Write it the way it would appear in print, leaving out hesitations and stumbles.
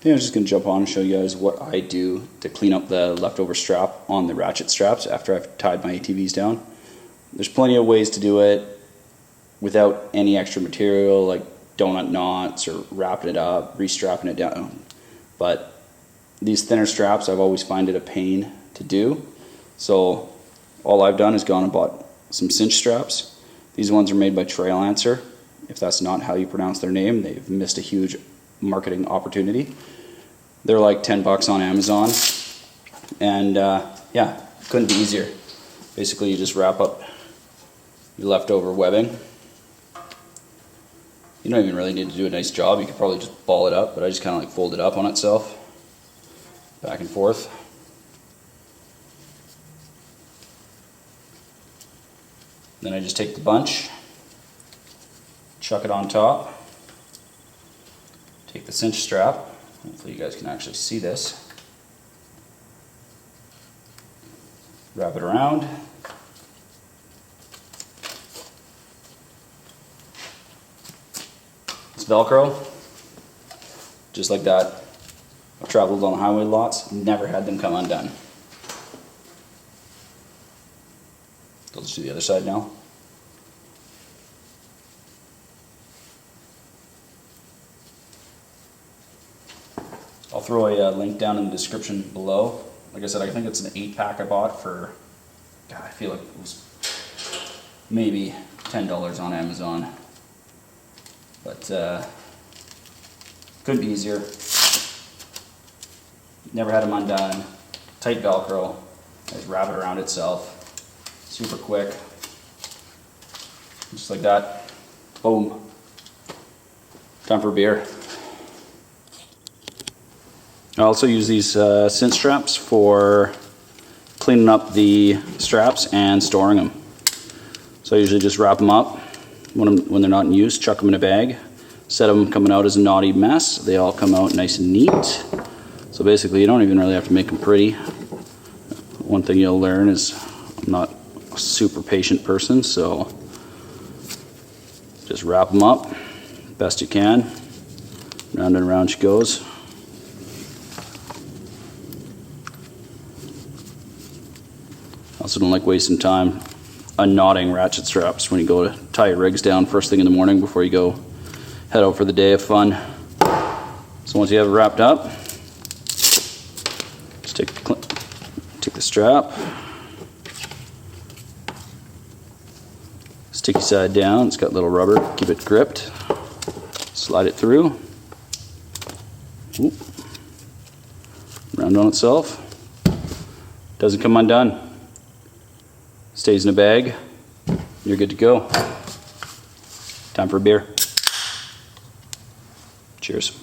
I'm just going to jump on and show you guys what I do to clean up the leftover strap on the ratchet straps after I've tied my ATVs down. There's plenty of ways to do it without any extra material like donut knots or wrapping it up, restrapping it down. But these thinner straps, I've always find it a pain to do. So all I've done is gone and bought some cinch straps. These ones are made by Trail Answer. If that's not how you pronounce their name, they've missed a huge marketing opportunity. They're like 10 bucks on Amazon. And yeah, couldn't be easier. Basically you just wrap up your leftover webbing. You don't even really need to do a nice job. You could probably just ball it up, but I just kind of like fold it up on itself, back and forth. Then I just take the bunch, chuck it on top, take the cinch strap, hopefully you guys can actually see this, wrap it around, it's Velcro, just like that. I've traveled on the highway lots, never had them come undone. I'll just do the other side now. I'll throw a link down in the description below. Like I said, I think it's an 8-pack I bought for, God, I feel like it was maybe $10 on Amazon. But couldn't be easier. Never had them undone. Tight Velcro. Just wrap it around itself. Super quick. Just like that. Boom. Time for a beer. I also use these cinch straps for cleaning up the straps and storing them. So I usually just wrap them up when they're not in use, chuck them in a bag, set them coming out as a naughty mess. They all come out nice and neat. So basically you don't even really have to make them pretty. One thing you'll learn is I'm not a super patient person, so just wrap them up best you can. Round and around she goes. I also don't like wasting time unknotting ratchet straps when you go to tie your rigs down first thing in the morning before you go head out for the day of fun. So once you have it wrapped up, just take the strap, sticky side down, it's got little rubber, keep it gripped, slide it through, oop, round on itself, doesn't come undone. Stays in a bag, you're good to go. Time for a beer. Cheers.